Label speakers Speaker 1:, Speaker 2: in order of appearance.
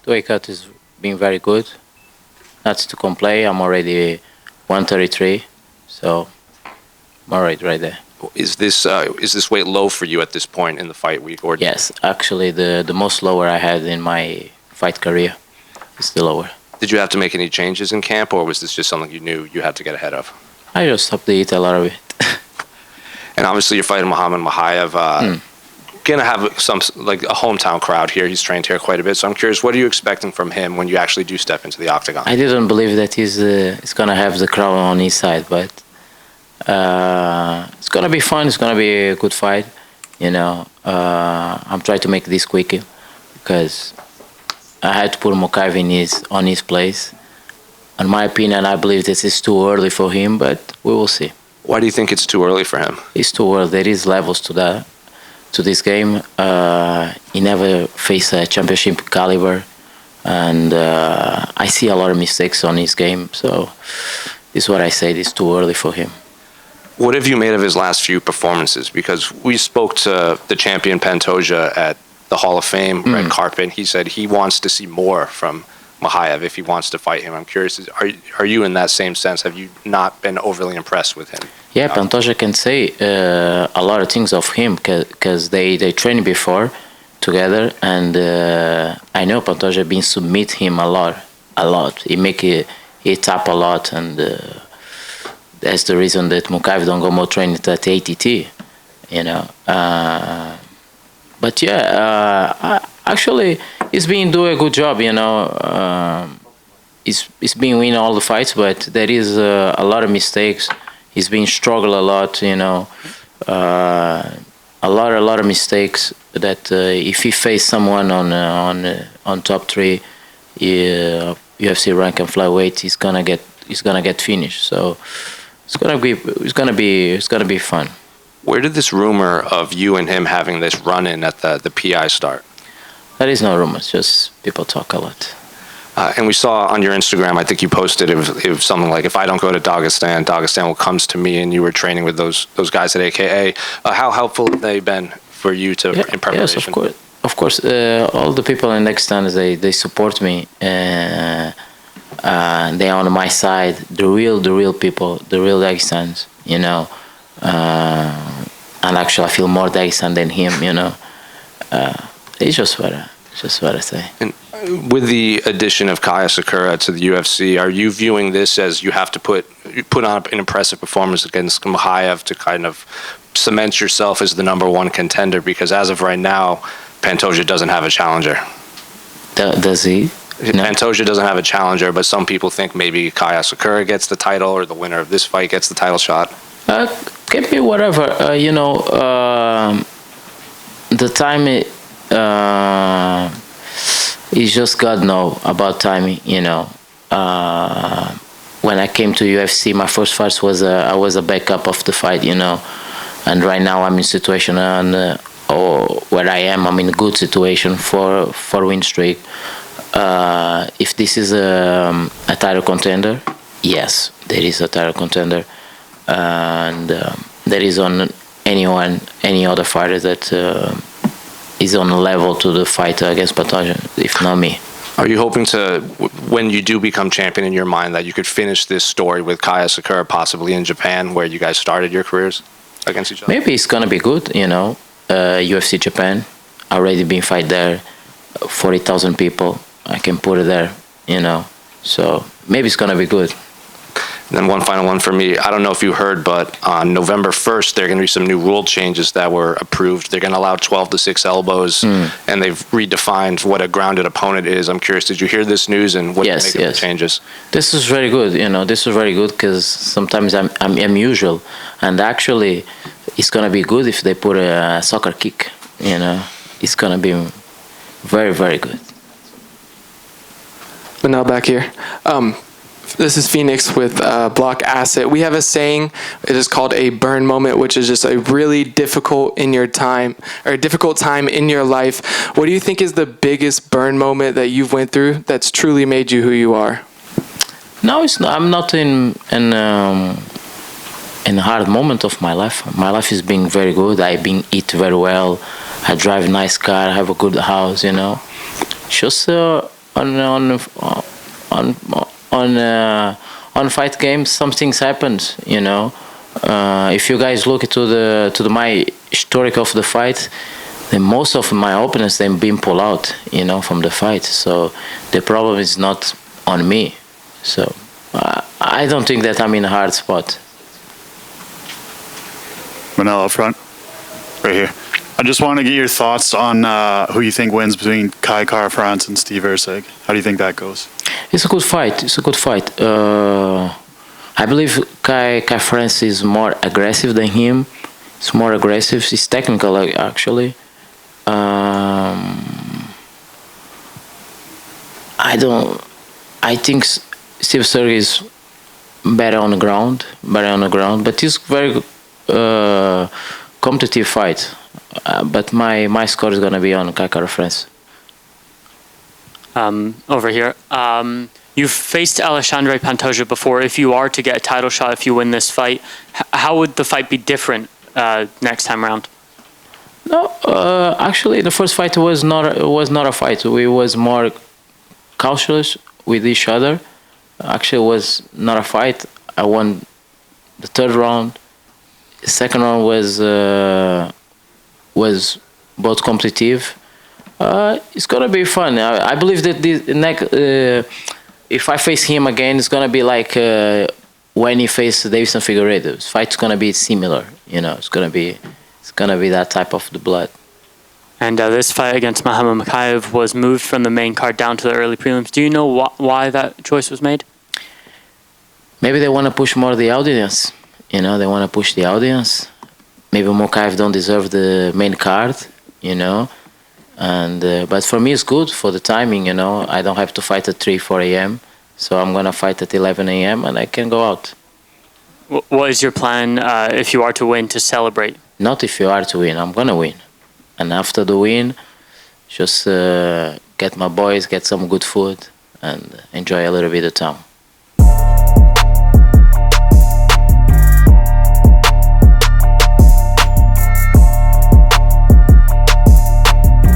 Speaker 1: The weight cut is being very good. Not to complain. I'm already 133, so I'm already right there.
Speaker 2: Is this weight low for you at this point in the fight week? Or
Speaker 1: Yes, actually, the most lower I had in my fight career is the lower.
Speaker 2: did you have to make any changes in camp, or was this just something you knew you had to get ahead of?
Speaker 1: I just stopped to eat a lot of it.
Speaker 2: And obviously, you're fighting Muhammad Mokaev. Gonna have some like a hometown crowd here. He's trained here quite a bit, so I'm curious, what are you expecting from him when you actually do step into the octagon?
Speaker 1: I didn't believe that he's gonna have the crowd on his side, but it's gonna be fun. It's gonna be a good fight. You know, I'm trying to make this quicker because I had to put Mokaev on his place. In my opinion, I believe this is too early for him, but we will see.
Speaker 2: Why do you think it's too early for him?
Speaker 1: It's too early. There is levels to this game. He never faced a championship caliber, and I see a lot of mistakes on his game. So this is what I said. It's too early for him.
Speaker 2: What have you made of his last few performances? Because we spoke to the champion Pantoja at the Hall of Fame, Manel Kape, and he said he wants to see more from Mokaev if he wants to fight him. I'm curious, are you in that same sense? Have you not been overly impressed with him?
Speaker 1: Yeah, Pantoja can say a lot of things of him because they trained before together, and I know Pantoja been submit him a lot. He tap a lot, and that's the reason that Mokaev don't go more training at ATT. You know, but yeah, actually he's been doing a good job. You know, he's been winning all the fights, but there is a lot of mistakes. He's been struggle a lot, you know, a lot of mistakes that if he face someone on top 3 UFC rank and flyweight, he's gonna get finished. So it's gonna be fun.
Speaker 2: Where did this rumor of you and him having this run-in at the PI start?
Speaker 1: There is no rumors, just people talk a lot.
Speaker 2: And we saw on your Instagram, I think you posted it was something like, if I don't go to Dagestan, Dagestan will come to me, and you were training with those guys at AKA. How helpful have they been for you in preparation?
Speaker 1: Yes, of course. Of course, all the people in Dagestan, they support me. They are on my side. The real people, the real Dagestans, you know. And actually, I feel more Dagestan than him, you know. It's just what I say.
Speaker 2: And with the addition of Kaya Sakura to the UFC, are you viewing this as you have to put on an impressive performance against Mokaev to kind of cement yourself as the #1 contender? Because as of right now, Pantoja doesn't have a challenger.
Speaker 1: Does he? No.
Speaker 2: Pantoja doesn't have a challenger, but some people think maybe Kaya Sakura gets the title, or the winner of this fight gets the title shot.
Speaker 1: Can be whatever. You know, the time. It's just God know about timing, you know. When I came to UFC, my first fight was I was a backup of the fight, you know. And right now I'm in a situation where I am. I'm in a good situation for win streak. If this is a title contender, yes, there is a title contender, and there is on any other fighter that. Is on a level to the fight against Pantoja, if not me.
Speaker 2: Are you hoping to, when you do become champion in your mind, that you could finish this story with Kaya Sakura possibly in Japan, where you guys started your careers against each other?
Speaker 1: Maybe it's gonna be good, you know. UFC Japan, already been fight there, 40,000 people. I can put it there, you know. So maybe it's gonna be good.
Speaker 2: And then one final one for me. I don't know if you heard, but on November 1st, there are going to be some new rule changes that were approved. They're going to allow 12 to 6 elbows, and they've redefined what a grounded opponent is. I'm curious, did you hear this news, and what do you make of the changes?
Speaker 1: This is very good. You know, this is very good because sometimes I'm unusual, and actually, it's going to be good if they put a soccer kick. You know, it's going to be very, very good.
Speaker 3: But now back here. This is Phoenix with Block Asset. We have a saying, it is called a burn moment, which is just a really difficult time in your life. What do you think is the biggest burn moment that you've went through that's truly made you who you are?
Speaker 1: No, it's not. I'm not in a hard moment of my life. My life is being very good. I've been eat very well. I drive a nice car. I have a good house, you know. Just on fight games, some things happens. If you guys look to my historic of the fight, then most of my opponents they've been pulled out, from the fight. So the problem is not on me. So I don't think that I'm in a hard spot.
Speaker 4: Manel up front, right here. I just want to get your thoughts on who you think wins between Kai Kara-France and Steve Erceg. How do you think that goes?
Speaker 1: It's a good fight. I believe Kai France is more aggressive than him. He's more aggressive. He's technical, actually. I think Steve Erceg is better on the ground, but it's very competitive fight. But my score is gonna be on Kai Kara-France.
Speaker 5: Over here. You've faced Alexandre Pantoja before. If you are to get a title shot, if you win this fight, how would the fight be different next time around?
Speaker 1: No, actually, the first fight was not a fight. We was more cautious with each other. Actually, it was not a fight. I won the third round. The second round was both competitive. It's gonna be fun. I believe that the next, if I face him again, it's gonna be like when he faced Davison Figueiredo. His fight's gonna be similar. It's gonna be that type of the blood.
Speaker 5: And this fight against Muhammad Mokaev was moved from the main card down to the early prelims. Do you know why that choice was made?
Speaker 1: Maybe they want to push more the audience. They want to push the audience. Maybe Mokaev don't deserve the main card. And but for me it's good for the timing. I don't have to fight at 3-4 a.m. So I'm gonna fight at 11 a.m. and I can go out.
Speaker 5: What is your plan if you are to win to celebrate?
Speaker 1: Not if you are to win. I'm gonna win, and after the win, just get my boys, get some good food, and enjoy a little bit of town.